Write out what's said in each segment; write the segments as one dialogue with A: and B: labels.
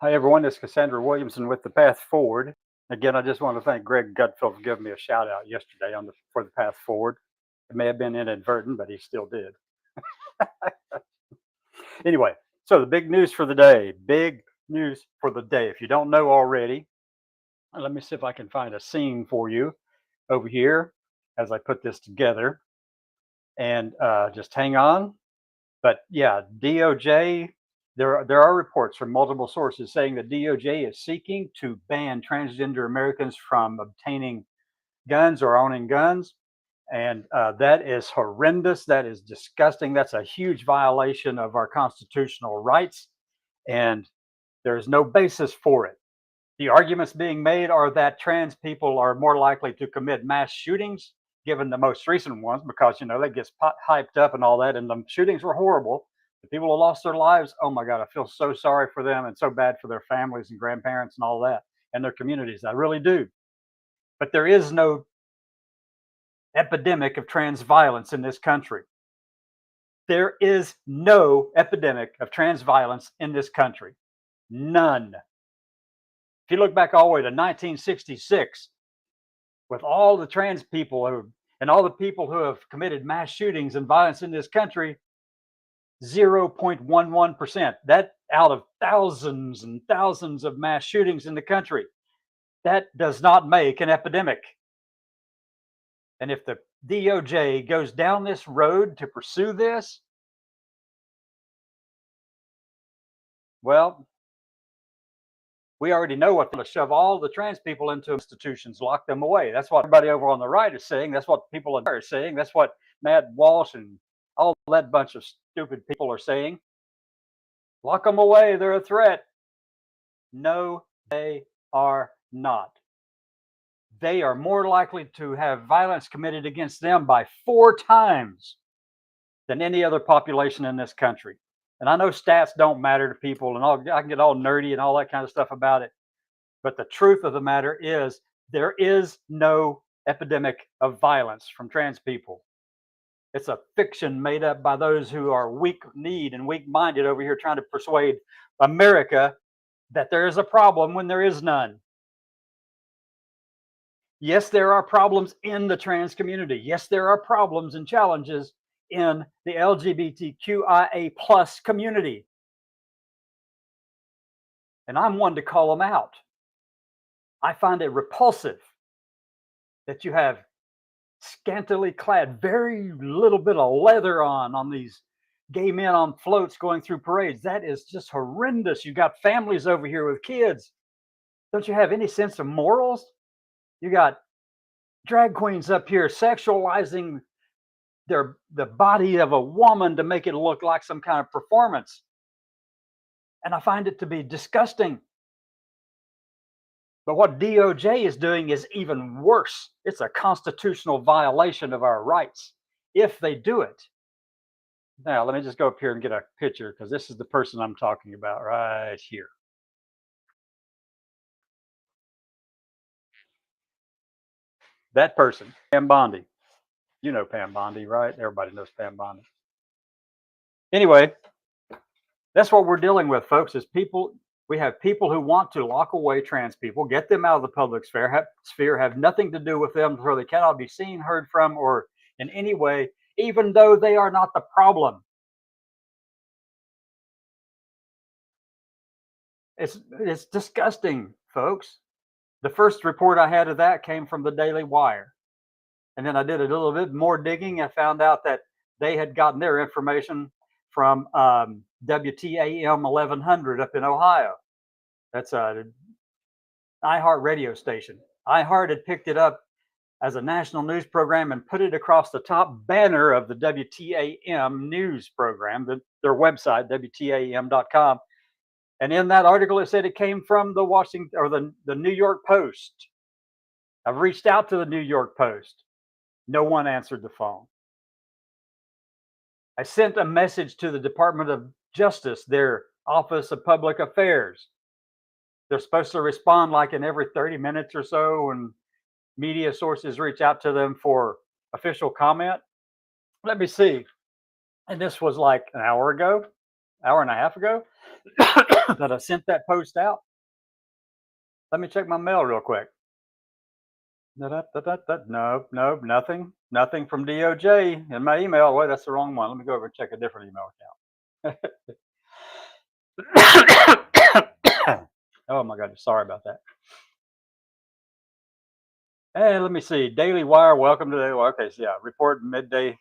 A: Hi, everyone. This is Cassandra Williamson with The Path Forward. Again, I just want to thank Greg Gutfeld for giving me a shout out yesterday for The Path Forward. It may have been inadvertent, but he still did. Anyway, so the big news for the day. Big news for the day. If you don't know already, let me see if I can find a scene for you over here as I put this together. And just hang on. But yeah, DOJ, there are reports from multiple sources saying that DOJ is seeking to ban transgender Americans from obtaining guns or owning guns. And that is horrendous. That is disgusting. That's a huge violation of our constitutional rights. And there's no basis for it. The arguments being made are that trans people are more likely to commit mass shootings, given the most recent ones, because they get hyped up and all that, and the shootings were horrible. The people who lost their lives, oh my God, I feel so sorry for them and so bad for their families and grandparents and all that and their communities. I really do. But there is no epidemic of trans violence in this country. There is no epidemic of trans violence in this country. None. If you look back all the way to 1966, with all the trans people and all the people who have committed mass shootings and violence in this country, 0.11%. That out of thousands and thousands of mass shootings in the country, that does not make an epidemic. And if the DOJ goes down this road to pursue this, well, we already know what to shove all the trans people into institutions, lock them away. That's what everybody over on the right is saying. That's what people are saying. That's what Matt Walsh and all that bunch of stupid people are saying. Lock them away. They're a threat. No, they are not. They are more likely to have violence committed against them by 4 times than any other population in this country. And I know stats don't matter to people, and I can get all nerdy and all that kind of stuff about it. But the truth of the matter is, there is no epidemic of violence from trans people. It's a fiction made up by those who are weak-kneed and weak-minded over here trying to persuade America that there is a problem when there is none. Yes, there are problems in the trans community. Yes, there are problems and challenges in the LGBTQIA plus community. And I'm one to call them out. I find it repulsive that you have scantily clad, very little bit of leather on these gay men on floats going through parades. That is just horrendous. You got families over here with kids. Don't you have any sense of morals? You got drag queens up here sexualizing the body of a woman to make it look like some kind of performance. And I find it to be disgusting. But what DOJ is doing is even worse. It's a constitutional violation of our rights if they do it. Now, let me just go up here and get a picture, because this is the person I'm talking about right here. That person, Pam Bondi. You know Pam Bondi, right? Everybody knows Pam Bondi. Anyway, that's what we're dealing with, folks, is people. We have people who want to lock away trans people, get them out of the public sphere, have nothing to do with them, where they cannot be seen, heard from, or in any way, even though they are not the problem. It's disgusting, folks. The first report I had of that came from the Daily Wire. And then I did a little bit more digging and found out that they had gotten their information from WTAM 1100 up in Ohio. That's a iHeart radio station. iHeart had picked it up as a national news program and put it across the top banner of the WTAM news program, their website, WTAM.com. And in that article, it said it came from the Washington or the New York Post. I've reached out to the New York Post. No one answered the phone. I sent a message to the Department of Justice, their Office of Public Affairs. They're supposed to respond like in every 30 minutes or so when media sources reach out to them for official comment. Let me see. And this was like an hour ago. hour and a half ago that I sent that post out. Let me check my mail real quick. No, no, nothing from DOJ in my email. Wait, that's the wrong one. Let me go over and check a different email account. Oh my goodness, sorry about that. Hey, let me see. Daily Wire, welcome to the. Okay, so yeah, report midday.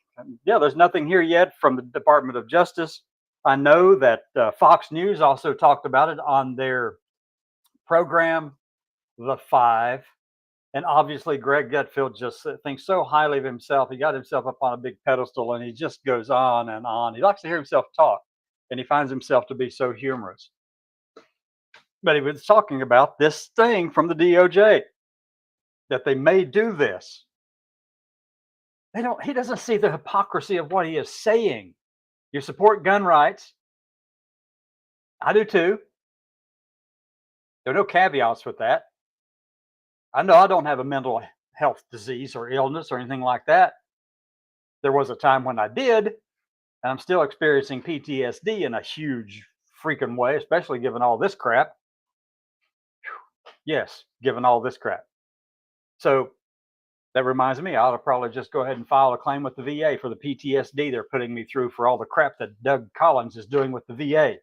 A: Yeah, there's nothing here yet from the Department of Justice. I know that Fox News also talked about it on their program, The Five. And obviously, Greg Gutfeld just thinks so highly of himself. He got himself up on a big pedestal and he just goes on and on. He likes to hear himself talk and he finds himself to be so humorous. But he was talking about this thing from the DOJ that they may do this. He doesn't see the hypocrisy of what he is saying. You support gun rights. I do too. There are no caveats with that. I know I don't have a mental health disease or illness or anything like that. There was a time when I did, and I'm still experiencing PTSD in a huge freaking way, especially given all this crap. Yes, given all this crap. So that reminds me, I ought to probably just go ahead and file a claim with the VA for the PTSD they're putting me through for all the crap that Doug Collins is doing with the VA.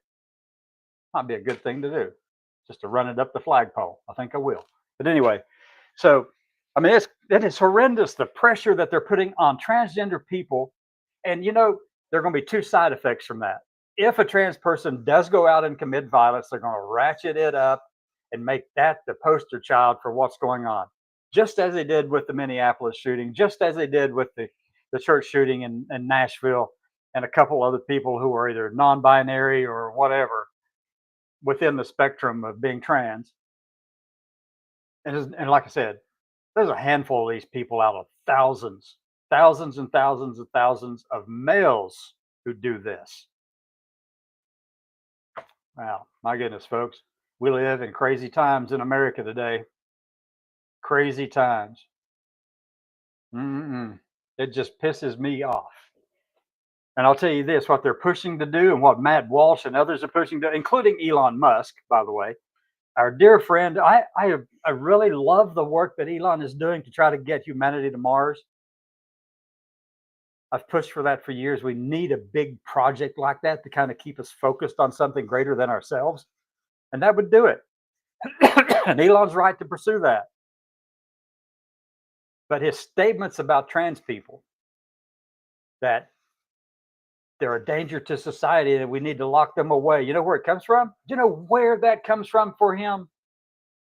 A: Might be a good thing to do, just to run it up the flagpole. I think I will. But anyway, so I mean, it is horrendous, the pressure that they're putting on transgender people. And you know, there are going to be two side effects from that. If a trans person does go out and commit violence, they're going to ratchet it up and make that the poster child for what's going on. Just as they did with the Minneapolis shooting, just as they did with the church shooting in Nashville, and a couple other people who were either non-binary or whatever within the spectrum of being trans. And like I said, there's a handful of these people out of thousands and thousands of males who do this. Wow, my goodness, folks. We live in crazy times in America today. Crazy times. It just pisses me off. And I'll tell you this, what they're pushing to do and what Matt Walsh and others are pushing to, including Elon Musk, by the way, our dear friend. I really love the work that Elon is doing to try to get humanity to Mars. I've pushed for that for years. We need a big project like that to kind of keep us focused on something greater than ourselves. And that would do it. And Elon's right to pursue that. But his statements about trans people, that they're a danger to society and we need to lock them away. You know where it comes from? Do you know where that comes from for him?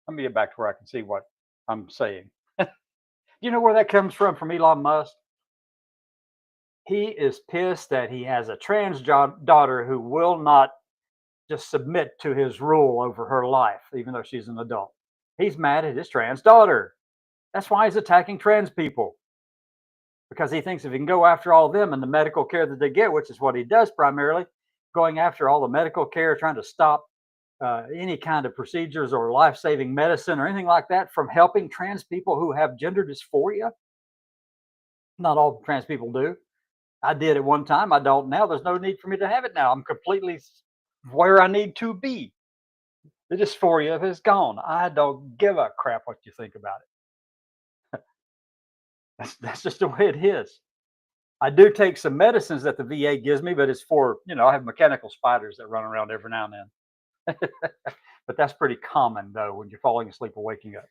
A: Let me get back to where I can see what I'm saying. Do you know where that comes from Elon Musk? He is pissed that he has a trans daughter who will not just submit to his rule over her life, even though she's an adult. He's mad at his trans daughter. That's why he's attacking trans people. Because he thinks if he can go after all of them and the medical care that they get, which is what he does primarily, going after all the medical care, trying to stop any kind of procedures or life-saving medicine or anything like that from helping trans people who have gender dysphoria. Not all trans people do. I did at one time. I don't now. There's no need for me to have it now. I'm completely where I need to be. The dysphoria is gone. I don't give a crap what you think about it. That's just the way it is. I do take some medicines that the VA gives me, but it's for, I have mechanical spiders that run around every now and then. But that's pretty common, though, when you're falling asleep or waking up.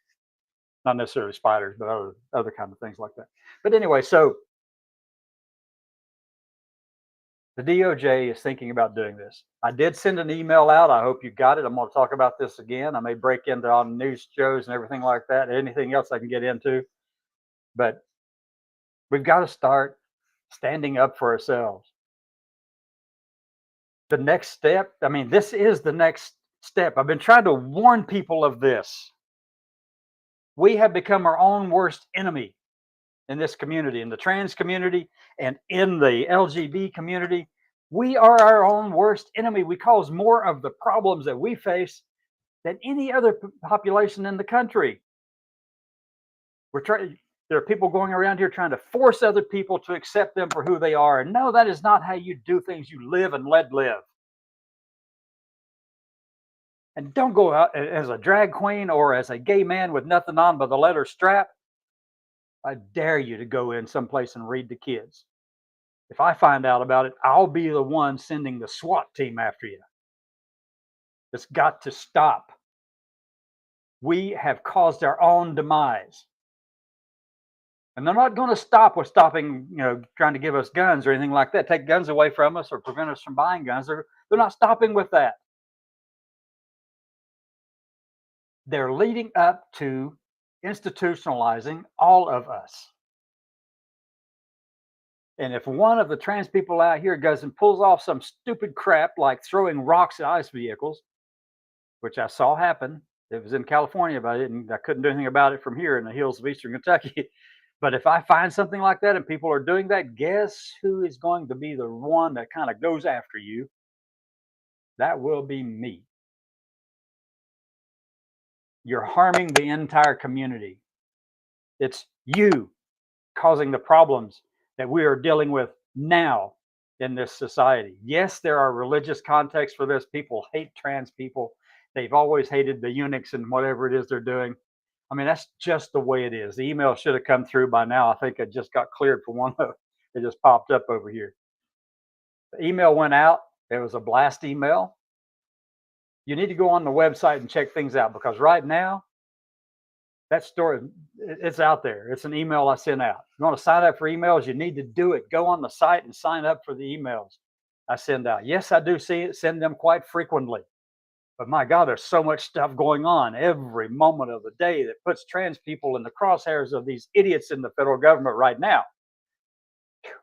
A: Not necessarily spiders, but other kind of things like that. But anyway, so the DOJ is thinking about doing this. I did send an email out. I hope you got it. I'm going to talk about this again. I may break into on news shows and everything like that. Anything else I can get into. But we've got to start standing up for ourselves. The next step, this is the next step. I've been trying to warn people of this. We have become our own worst enemy in this community, in the trans community and in the LGBT community. We are our own worst enemy. We cause more of the problems that we face than any other population in the country. There are people going around here trying to force other people to accept them for who they are. And no, that is not how you do things. You live and let live. And don't go out as a drag queen or as a gay man with nothing on but the letter strap. I dare you to go in someplace and read to kids. If I find out about it, I'll be the one sending the SWAT team after you. It's got to stop. We have caused our own demise. And they're not going to stop with stopping, trying to give us guns or anything like that, take guns away from us or prevent us from buying guns. They're not stopping with that. They're leading up to institutionalizing all of us. And if one of the trans people out here goes and pulls off some stupid crap like throwing rocks at ICE vehicles, which I saw happen, it was in California, but I couldn't do anything about it from here in the hills of Eastern Kentucky. But if I find something like that and people are doing that, guess who is going to be the one that kind of goes after you? That will be me. You're harming the entire community. It's you causing the problems that we are dealing with now in this society. Yes, there are religious contexts for this. People hate trans people. They've always hated the eunuchs and whatever it is they're doing. I mean, that's just the way it is. The email should have come through by now. I think it just got cleared for one of it. Just popped up over here. The email went out. It was a blast email. You need to go on the website and check things out because right now, that story, it's out there. It's an email I sent out. If you want to sign up for emails, you need to do it. Go on the site and sign up for the emails I send out. Yes, I do send them quite frequently. But my God, there's so much stuff going on every moment of the day that puts trans people in the crosshairs of these idiots in the federal government right now.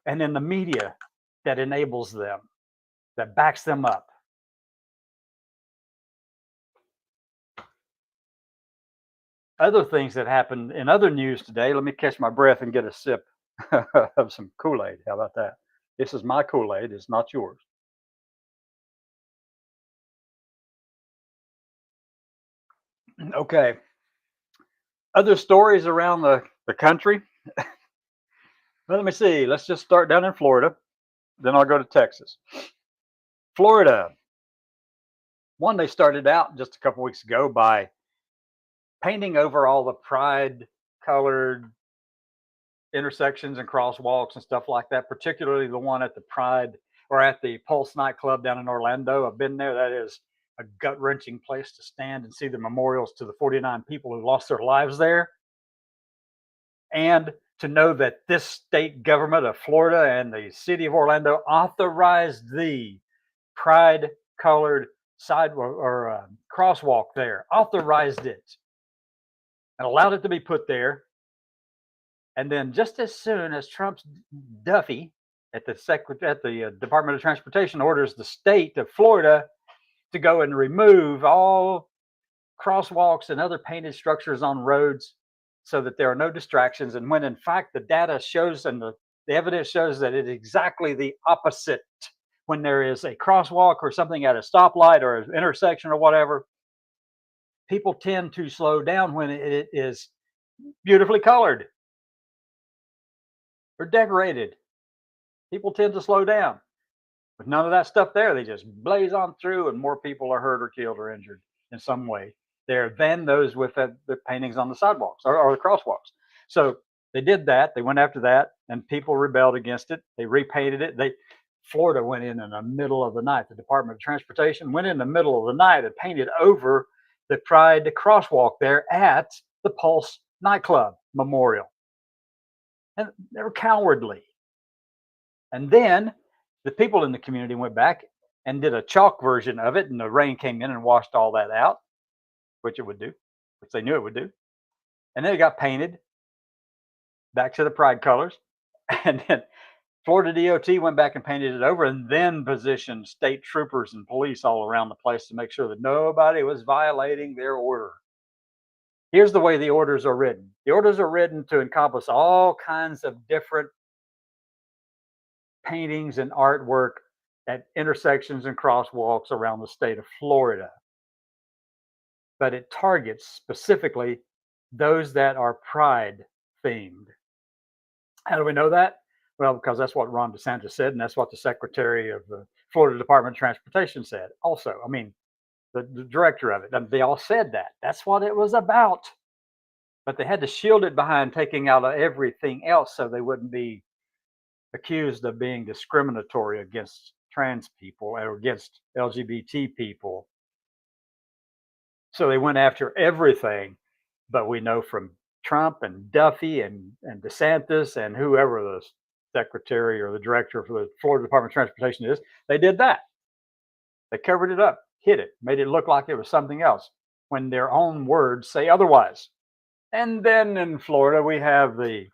A: And in the media that enables them, that backs them up. Other things that happened in other news today, let me catch my breath and get a sip of some Kool-Aid. How about that? This is my Kool-Aid, it's not yours. Okay. Other stories around the country. Well, let me see. Let's just start down in Florida. Then I'll go to Texas. Florida. One, they started out just a couple weeks ago by painting over all the pride colored intersections and crosswalks and stuff like that, particularly the one at the Pride or at the Pulse nightclub down in Orlando. I've been there. That is a gut wrenching place to stand and see the memorials to the 49 people who lost their lives there. And to know that this state government of Florida and the city of Orlando authorized the pride colored side or crosswalk there, authorized it and allowed it to be put there. And then just as soon as Trump's Duffy at the Department of Transportation orders the state of Florida to go and remove all crosswalks and other painted structures on roads so that there are no distractions. And when in fact the data shows and the evidence shows that it's exactly the opposite. When there is a crosswalk or something at a stoplight or an intersection or whatever, people tend to slow down when it is beautifully colored or decorated. People tend to slow down. With none of that stuff there, they just blaze on through and more people are hurt or killed or injured in some way there than those with the paintings on the sidewalks or the crosswalks. So they did that. They went after that and people rebelled against it. They repainted it. Florida went in the middle of the night. The Department of Transportation went in the middle of the night and painted over the Pride crosswalk there at the Pulse nightclub memorial. And they were cowardly. And then the people in the community went back and did a chalk version of it, and the rain came in and washed all that out, which it would do, which they knew it would do. And then it got painted back to the pride colors. And then Florida DOT went back and painted it over and then positioned state troopers and police all around the place to make sure that nobody was violating their order. Here's the way the orders are written. The orders are written to encompass all kinds of different paintings and artwork at intersections and crosswalks around the state of Florida. But it targets specifically those that are pride themed. How do we know that? Well, because that's what Ron DeSantis said, and that's what the Secretary of the Florida Department of Transportation said. Also, I mean, the director of it. And they all said that. That's what it was about. But they had to shield it behind taking out everything else so they wouldn't be accused of being discriminatory against trans people or against LGBT people. So they went after everything. But we know from Trump and Duffy and DeSantis and whoever the secretary or the director for the Florida Department of Transportation is, they did that. They covered it up, hid it, made it look like it was something else when their own words say otherwise. And then in Florida, we have the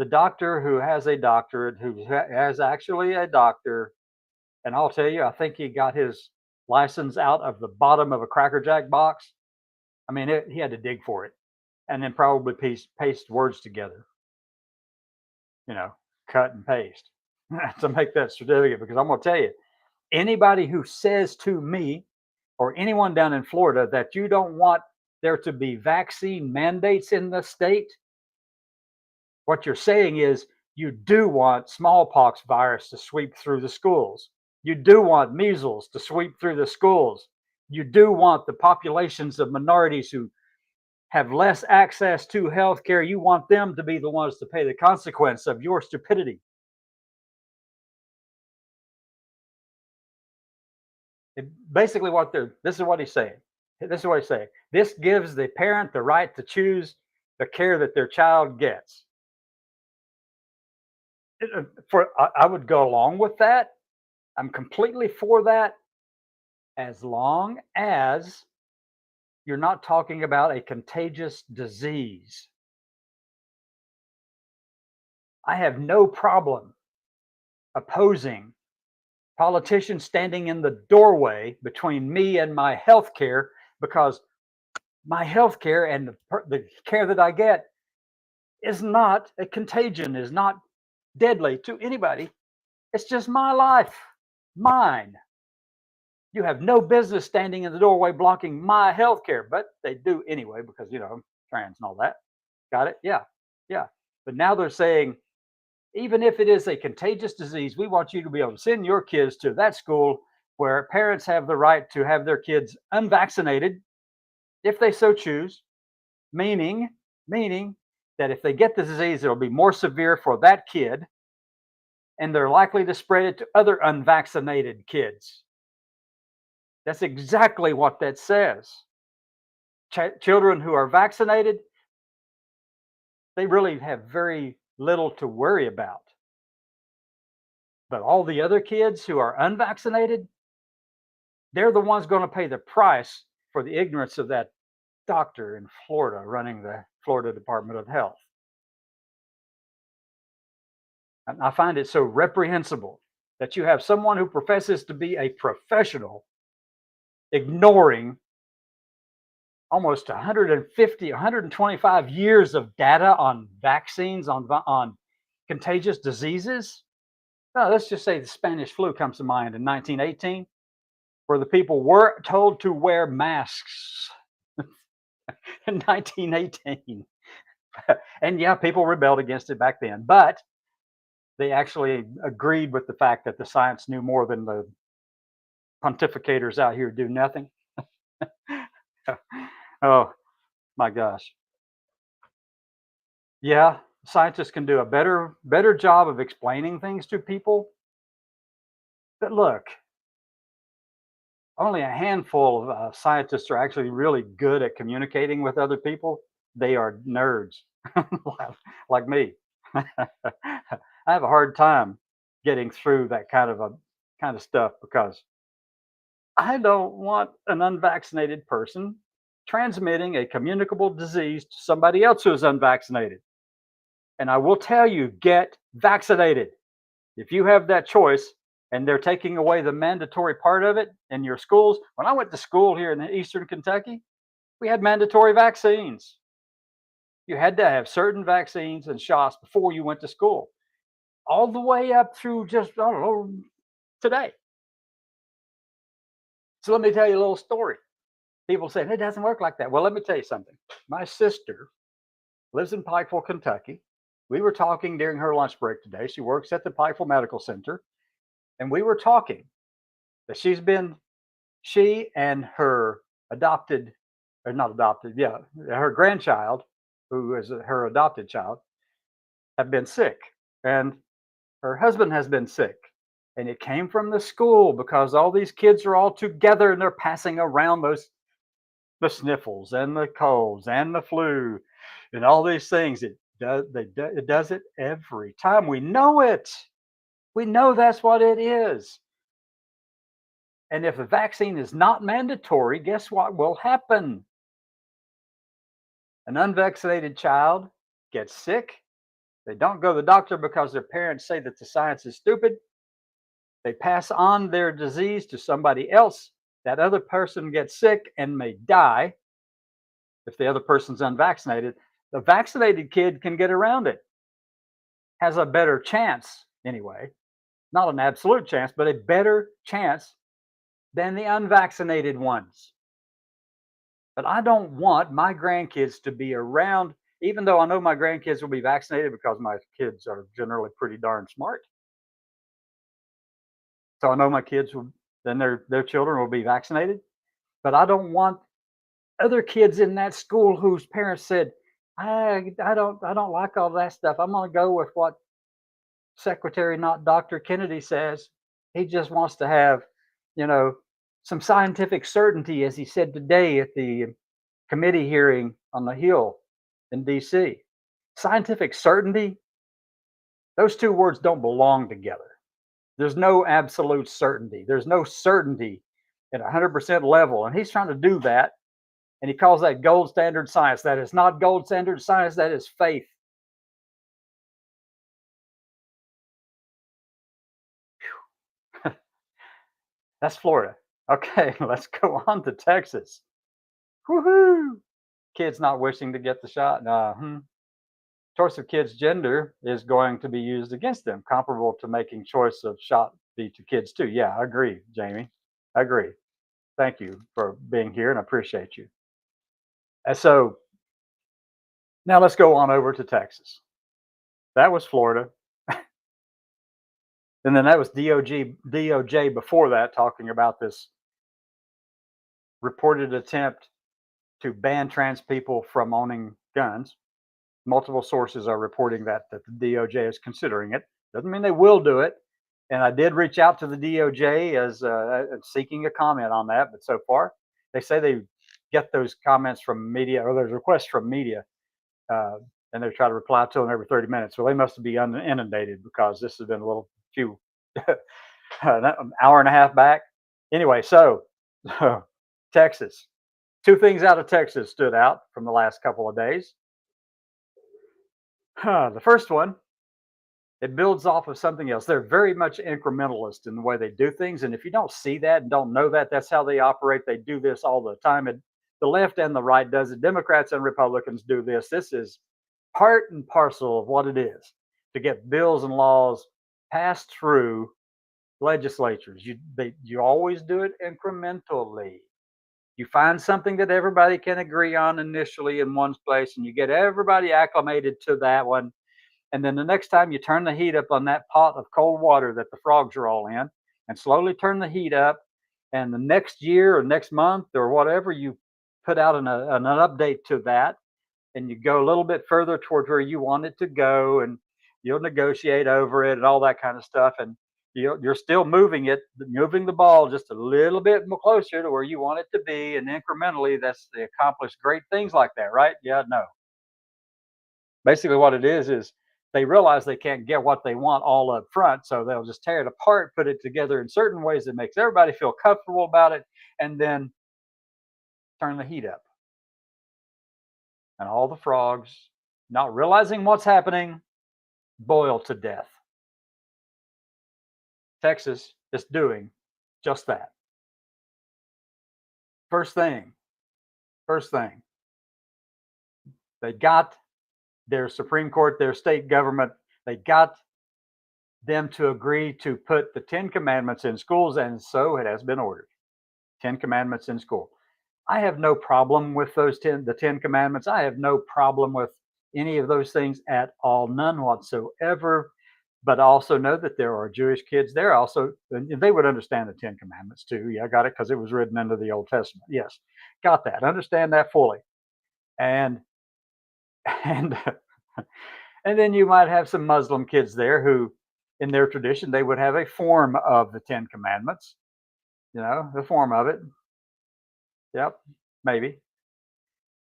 A: doctor who has a doctorate, who has actually a doctor. And I'll tell you, I think he got his license out of the bottom of a Cracker Jack box. I mean, he had to dig for it and then probably paste words together, you know, cut and paste to make that certificate. Because I'm going to tell you, anybody who says to me or anyone down in Florida that you don't want there to be vaccine mandates in the state, what you're saying is you do want smallpox virus to sweep through the schools. You do want measles to sweep through the schools. You do want the populations of minorities who have less access to health care. You want them to be the ones to pay the consequence of your stupidity. Basically, this is what he's saying. This is what he's saying. This gives the parent the right to choose the care that their child gets. I would go along with that. I'm completely for that, as long as you're not talking about a contagious disease. I have no problem opposing politicians standing in the doorway between me and my health care, because my health care and the care that I get is not a contagion, is not deadly to anybody. It's just my life, mine. You have no business standing in the doorway blocking my health care, but they do anyway because, I'm trans and all that. Got it? Yeah. Yeah. But now they're saying, even if it is a contagious disease, we want you to be able to send your kids to that school where parents have the right to have their kids unvaccinated if they so choose, meaning that if they get the disease, it'll be more severe for that kid and they're likely to spread it to other unvaccinated kids. That's exactly what that says. Children who are vaccinated, they really have very little to worry about. But all the other kids who are unvaccinated, they're the ones going to pay the price for the ignorance of that doctor in Florida running the Florida Department of Health. And I find it so reprehensible that you have someone who professes to be a professional ignoring almost 150, 125 years of data on vaccines, on contagious diseases. No, let's just say the Spanish flu comes to mind in 1918, where the people were told to wear masks in 1918. And yeah, people rebelled against it back then, but they actually agreed with the fact that the science knew more than the pontificators out here do nothing. Oh my gosh. Yeah, scientists can do a better job of explaining things to people. But look, only a handful of scientists are actually really good at communicating with other people. They are nerds like me. I have a hard time getting through that kind of stuff because I don't want an unvaccinated person transmitting a communicable disease to somebody else who is unvaccinated. And I will tell you, get vaccinated. If you have that choice and they're taking away the mandatory part of it in your schools. When I went to school here in Eastern Kentucky, we had mandatory vaccines. You had to have certain vaccines and shots before you went to school, all the way up through just, I don't know, today. So let me tell you a little story. People say it doesn't work like that. Well, let me tell you something. My sister lives in Pikeville, Kentucky. We were talking during her lunch break today. She works at the Pikeville Medical Center. And we were talking that she's been She and her adopted, or not adopted, yeah, her grandchild, who is her adopted child, have been sick. And her husband has been sick. And it came from the school because all these kids are all together and they're passing around those the sniffles and the colds and the flu and all these things. It does it every time. We know it. We know that's what it is. And if the vaccine is not mandatory, guess what will happen? An unvaccinated child gets sick. They don't go to the doctor because their parents say that the science is stupid. They pass on their disease to somebody else. That other person gets sick and may die if the other person's unvaccinated. The vaccinated kid can get around it, has a better chance anyway, not an absolute chance, but a better chance than the unvaccinated ones. But I don't want my grandkids to be around, even though I know my grandkids will be vaccinated because my kids are generally pretty darn smart. So I know my kids will, then their children will be vaccinated. But I don't want other kids in that school whose parents said, I don't like all that stuff. I'm gonna go with what Secretary, not Dr. Kennedy says. He just wants to have, you know, some scientific certainty, as he said today at the committee hearing on the Hill in DC. Scientific certainty, those two words don't belong together. There's no absolute certainty. There's no certainty at 100% level. And he's trying to do that. And he calls that gold standard science. That is not gold standard science, that is faith. That's Florida. Okay, let's go on to Texas. Woohoo! Kids not wishing to get the shot. Choice of kids' gender is going to be used against them, comparable to making choice of shot be to kids too. Yeah, I agree, Jamie. I agree. Thank you for being here and I appreciate you. And so now let's go on over to Texas. That was Florida. And then that was DOJ before that, talking about this reported attempt to ban trans people from owning guns. Multiple sources are reporting that the DOJ is considering it. Doesn't mean they will do it. And I did reach out to the DOJ as seeking a comment on that, but so far they say they get those comments from media or there's requests from media, uh, and they try to reply to them every 30 minutes. Well, they must be inundated because this has been a little few an hour and a half back. Anyway, so Texas. Two things out of Texas stood out from the last couple of days. The first one, it builds off of something else. They're very much incrementalist in the way they do things. And if you don't see that and don't know that, that's how they operate. They do this all the time. And the left and the right does it. Democrats and Republicans do this. This is part and parcel of what it is to get bills and laws passed through legislatures. You always do it incrementally. You find something that everybody can agree on initially in one place, and you get everybody acclimated to that one. And then the next time you turn the heat up on that pot of cold water that the frogs are all in, and slowly turn the heat up. And the next year or next month or whatever, you put out an update to that, and you go a little bit further towards where you want it to go, and you'll negotiate over it and all that kind of stuff. And you're still moving the ball just a little bit more closer to where you want it to be, and incrementally, that's they accomplish great things like that, right? Yeah, no. Basically, what it is they realize they can't get what they want all up front, so they'll just tear it apart, put it together in certain ways that makes everybody feel comfortable about it, and then turn the heat up. And all the frogs, not realizing what's happening, boil to death. Texas is doing just that. First thing, first thing, they got their Supreme Court, their state government, they got them to agree to put the 10 commandments in schools, and so it has been ordered. 10 commandments in school. I have no problem with the 10 commandments. I have no problem with any of those things at all, none whatsoever. But also know that there are Jewish kids there also, and they would understand the Ten Commandments too. Yeah, I got it because it was written under the Old Testament. Yes, got that. Understand that fully. And and and then you might have some Muslim kids there who, in their tradition, they would have a form of the Ten Commandments. The form of it. Yep, maybe.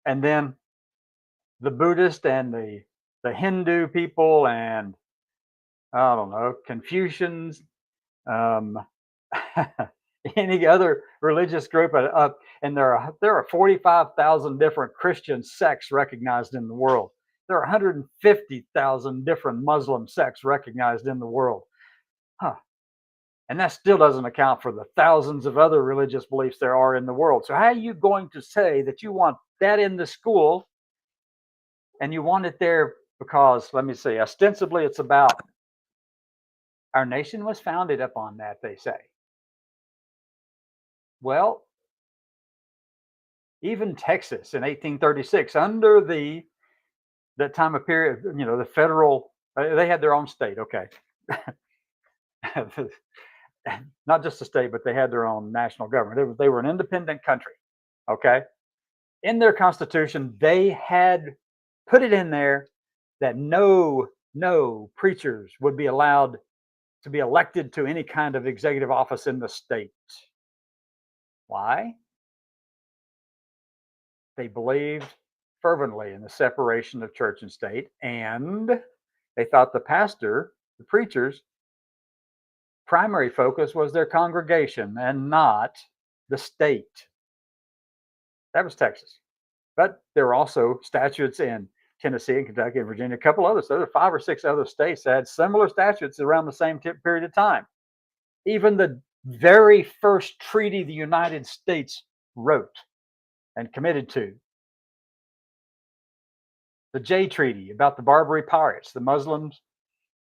A: And then the Buddhist and the Hindu people and I don't know Confucians, um, any other religious group, and there are 45,000 different Christian sects recognized in the world. There are 150,000 different Muslim sects recognized in the world. Huh. And that still doesn't account for the thousands of other religious beliefs there are in the world. So how are you going to say that you want that in the school and you want it there because, let me see, ostensibly it's about our nation was founded upon that, they say. Well, even Texas in 1836, under that time of period, the federal, they had their own state, okay. Not just a state, but they had their own national government. They were an independent country, okay. In their constitution, they had put it in there that no preachers would be allowed to be elected to any kind of executive office in the state. Why? They believed fervently in the separation of church and state, and they thought the preachers, primary focus was their congregation and not the state. That was Texas. But there were also statutes in Tennessee and Kentucky and Virginia, a couple others. There were 5 or 6 other states that had similar statutes around the same period of time. Even the very first treaty the United States wrote and committed to, the Jay Treaty about the Barbary pirates, the Muslims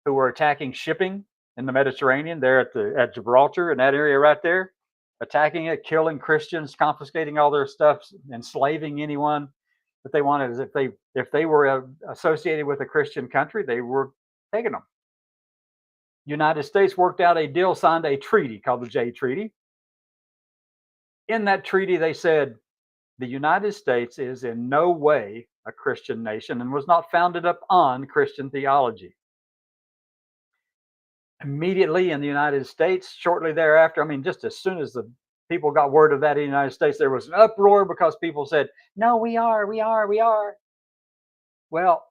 A: who were attacking shipping in the Mediterranean, there at Gibraltar, in that area right there, attacking it, killing Christians, confiscating all their stuff, enslaving anyone that they wanted. As if they were associated with a Christian country, they were taking them. United States worked out a deal, signed a treaty called the Jay Treaty. In that treaty, they said the United States is in no way a Christian nation and was not founded upon Christian theology. Immediately in the United States, shortly thereafter, just as soon as the people got word of that in the United States, there was an uproar because people said, no, we are. Well,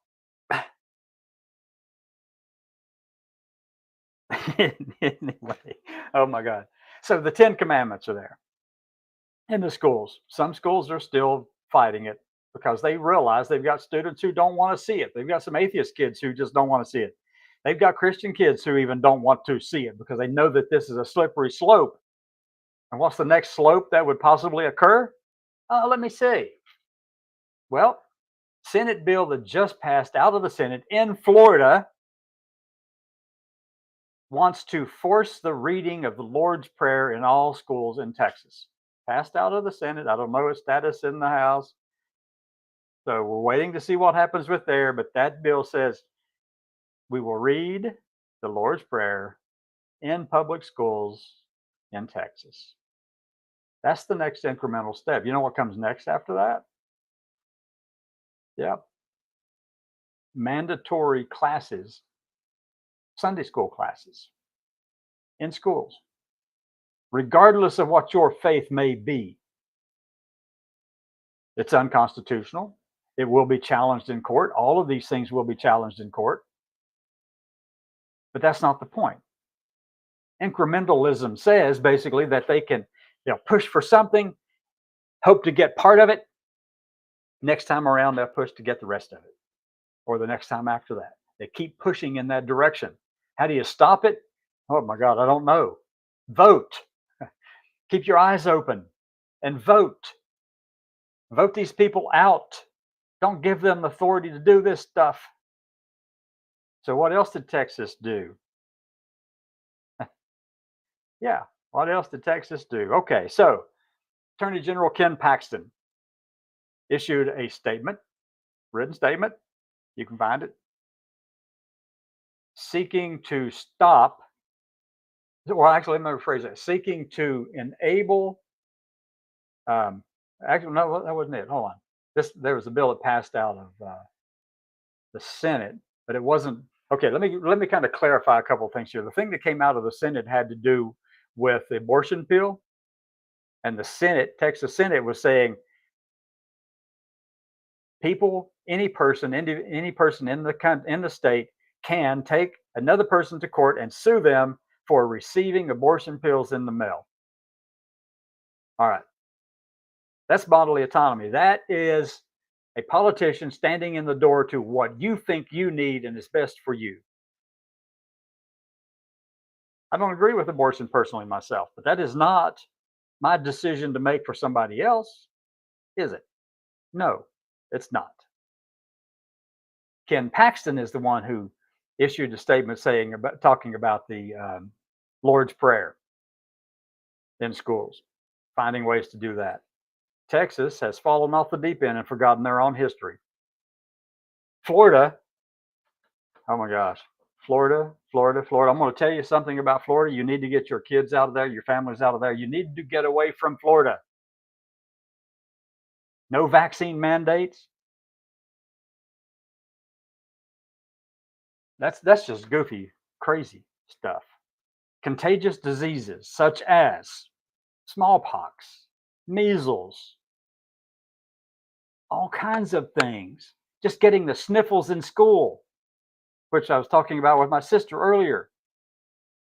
A: anyway, oh my God. So the Ten Commandments are there in the schools. Some schools are still fighting it because they realize they've got students who don't want to see it. They've got some atheist kids who just don't want to see it. They've got Christian kids who even don't want to see it because they know that this is a slippery slope. And what's the next slope that would possibly occur? Let me see. Well, Senate bill that just passed out of the Senate in Florida wants to force the reading of the Lord's Prayer in all schools in Texas. Passed out of the Senate. I don't know its status in the House. So we're waiting to see what happens with there. But that bill says we will read the Lord's Prayer in public schools in Texas. That's the next incremental step. You know what comes next after that? Yeah. Mandatory classes, Sunday school classes in schools, regardless of what your faith may be. It's unconstitutional. It will be challenged in court. All of these things will be challenged in court. But that's not the point. Incrementalism says basically that they'll push for something, hope to get part of it. Next time around, they'll push to get the rest of it, or the next time after that. They keep pushing in that direction. How do you stop it? Oh my God, I don't know. Vote. Keep your eyes open and vote. Vote these people out. Don't give them authority to do this stuff. So what else did Texas do? Yeah, what else did Texas do? Okay, so Attorney General Ken Paxton issued a statement, written statement. You can find it. seeking to stop, well, actually, let me rephrase that, seeking to enable, um, actually, no, that wasn't it. Hold on. There was a bill that passed out of the Senate, but it wasn't. Okay, let me kind of clarify a couple of things here. The thing that came out of the Senate had to do with the abortion pill, and the Senate, Texas Senate, was saying people, any person in the state can take another person to court and sue them for receiving abortion pills in the mail. All right, that's bodily autonomy. That is a politician standing in the door to what you think you need and is best for you. I don't agree with abortion personally myself, but that is not my decision to make for somebody else, is it? No, it's not. Ken Paxton is the one who issued a statement talking about the Lord's Prayer in schools, finding ways to do that. Texas has fallen off the deep end and forgotten their own history. Florida, oh my gosh, Florida. I'm going to tell you something about Florida. You need to get your kids out of there, your families out of there. You need to get away from Florida. No vaccine mandates. That's just goofy, crazy stuff. Contagious diseases such as smallpox, measles, all kinds of things. Just getting the sniffles in school, which I was talking about with my sister earlier.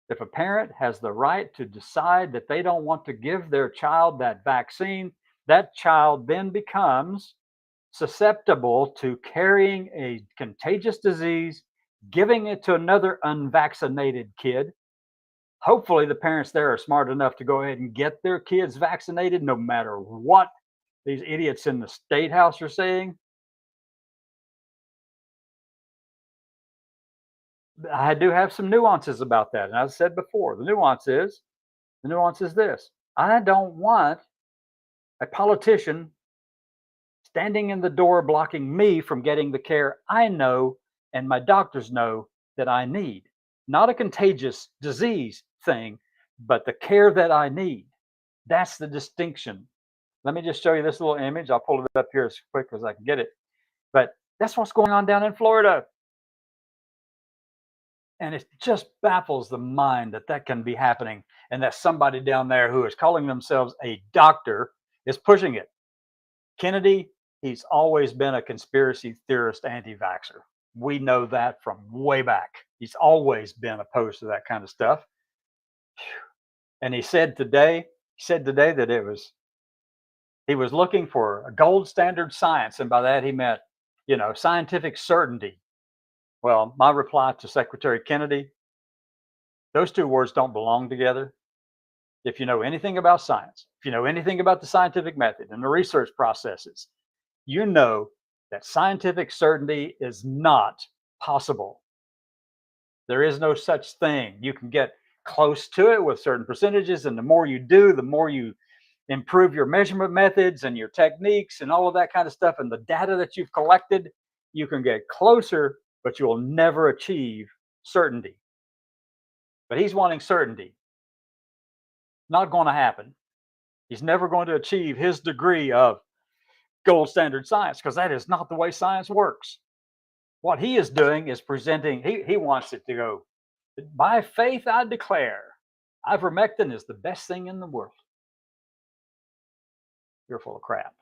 A: If a parent has the right to decide that they don't want to give their child that vaccine, that child then becomes susceptible to carrying a contagious disease, giving it to another unvaccinated kid. Hopefully, the parents there are smart enough to go ahead and get their kids vaccinated, no matter what these idiots in the state house are saying. I do have some nuances about that. And as I said before, the nuance is this: I don't want a politician standing in the door blocking me from getting the care I know and my doctors know that I need. Not a contagious disease thing, but the care that I need. That's the distinction. Let me just show you this little image. I'll pull it up here as quick as I can get it. But that's what's going on down in Florida. And it just baffles the mind that that can be happening and that somebody down there who is calling themselves a doctor is pushing it. Kennedy, he's always been a conspiracy theorist anti vaxxer. We know that from way back. He's always been opposed to that kind of stuff. And he said today that he was looking for a gold standard science. And by that, he meant, scientific certainty. Well, my reply to Secretary Kennedy, those two words don't belong together. If you know anything about science, if you know anything about the scientific method and the research processes, you know that scientific certainty is not possible. There is no such thing. You can get close to it with certain percentages, and the more you do, the more you improve your measurement methods and your techniques and all of that kind of stuff and the data that you've collected, you can get closer, but you will never achieve certainty. But he's wanting certainty. Not going to happen. He's never going to achieve his degree of gold standard science because that is not the way science works. What he is doing is presenting, he wants it to go, by faith, I declare ivermectin is the best thing in the world. You're full of crap.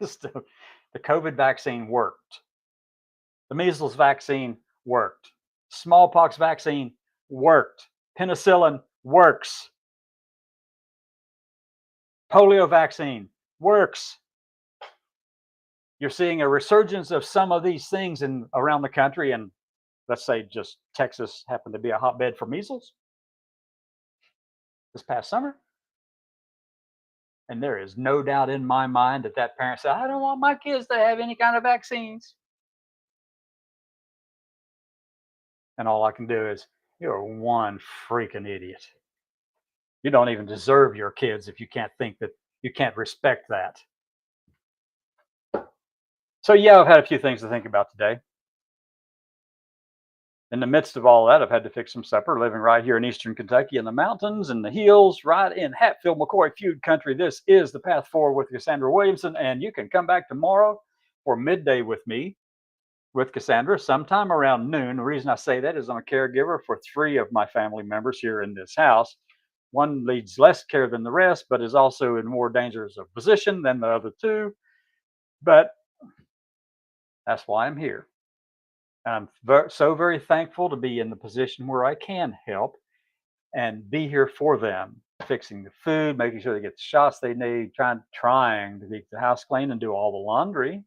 A: The COVID vaccine worked. The measles vaccine worked. Smallpox vaccine worked. Penicillin works. Polio vaccine works. You're seeing a resurgence of some of these things around the country, and let's say just Texas happened to be a hotbed for measles this past summer. And there is no doubt in my mind that parent said, I don't want my kids to have any kind of vaccines. And all I can do is, you're one freaking idiot. You don't even deserve your kids if you can't think that you can't respect that. So, yeah, I've had a few things to think about today. In the midst of all that, I've had to fix some supper, living right here in Eastern Kentucky in the mountains and the hills, right in Hatfield McCoy feud country. This is The Path Forward with Cassandra Williamson, and you can come back tomorrow for midday with me, with Cassandra, sometime around noon. The reason I say that is I'm a caregiver for 3 of my family members here in this house. One needs less care than the rest, but is also in more dangerous of position than the other 2. But that's why I'm here. I'm so very thankful to be in the position where I can help and be here for them, fixing the food, making sure they get the shots they need, trying to keep the house clean and do all the laundry.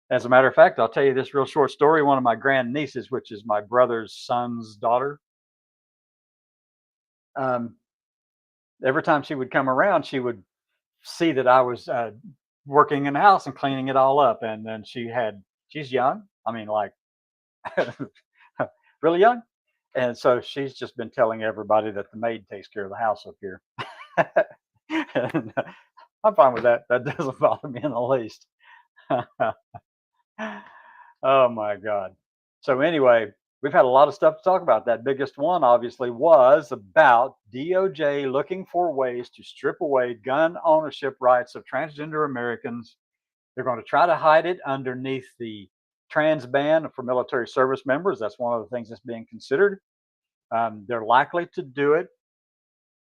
A: As a matter of fact, I'll tell you this real short story. One of my grandnieces, which is my brother's son's daughter, um, every time she would come around, she would see that I was working in the house and cleaning it all up. And then she's young. I mean, like really young. And so she's just been telling everybody that the maid takes care of the house up here. And I'm fine with that. That doesn't bother me in the least. Oh my God. So, anyway, we've had a lot of stuff to talk about. That biggest one, obviously, was about DOJ looking for ways to strip away gun ownership rights of transgender Americans. They're going to try to hide it underneath the trans ban for military service members. That's one of the things that's being considered. They're likely to do it.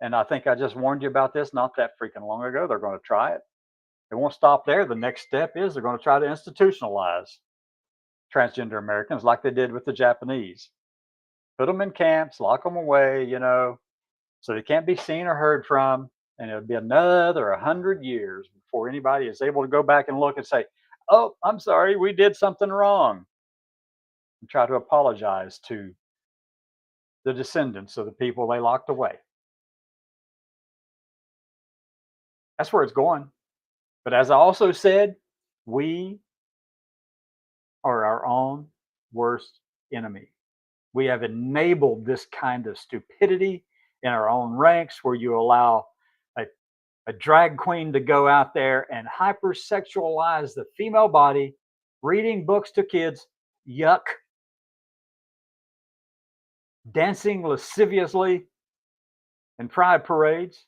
A: And I think I just warned you about this not that freaking long ago. They're going to try it. They won't stop there. The next step is they're going to try to institutionalize transgender Americans like they did with the Japanese. Put them in camps, lock them away, so they can't be seen or heard from. And it'll be another 100 years before anybody is able to go back and look and say, oh, I'm sorry, we did something wrong. And try to apologize to the descendants of the people they locked away. That's where it's going. But as I also said, we are our own worst enemy. We have enabled this kind of stupidity in our own ranks where you allow a drag queen to go out there and hypersexualize the female body, reading books to kids, yuck, dancing lasciviously in pride parades.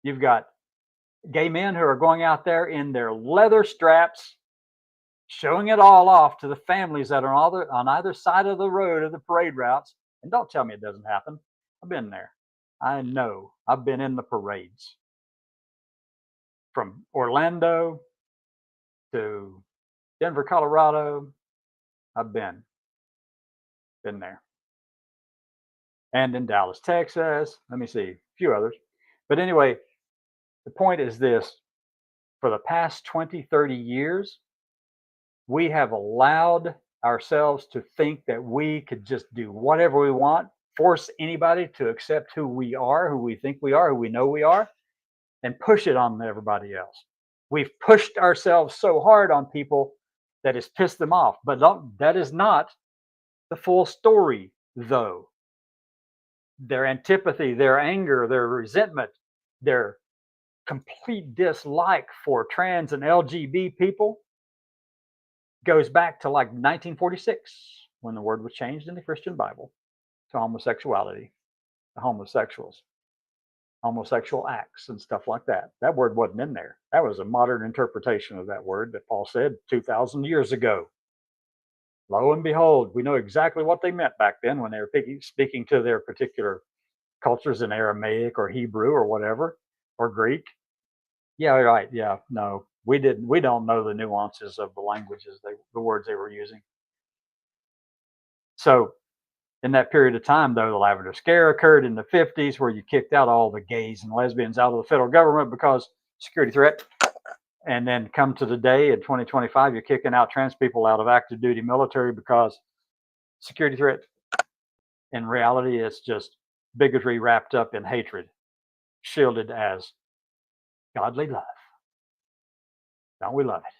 A: You've got gay men who are going out there in their leather straps, showing it all off to the families that are on either side of the road of the parade routes. And don't tell me it doesn't happen. I've been there. I know. I've been in the parades. From Orlando to Denver, Colorado, I've been there. And in Dallas, Texas. Let me see, a few others. But anyway, the point is this. For the past 20, 30 years, we have allowed ourselves to think that we could just do whatever we want, force anybody to accept who we are, who we think we are, who we know we are, and push it on everybody else. We've pushed ourselves so hard on people that it's pissed them off. But that is not the full story, though. Their antipathy, their anger, their resentment, their complete dislike for trans and LGBT people goes back to like 1946 when the word was changed in the Christian Bible to homosexuality, the homosexuals, homosexual acts and stuff like that. That word wasn't in there. That was a modern interpretation of that word that Paul said 2,000 years ago. Lo and behold, we know exactly what they meant back then when they were speaking to their particular cultures in Aramaic or Hebrew or whatever, or Greek. Yeah, right. Yeah, no, we didn't. We don't know the nuances of the languages, the words they were using. So, in that period of time, though, the Lavender Scare occurred in the 50s, where you kicked out all the gays and lesbians out of the federal government because security threat. And then come to the day in 2025, you're kicking out trans people out of active duty military because security threat. In reality, it's just bigotry wrapped up in hatred, shielded as godly love. Don't we love it?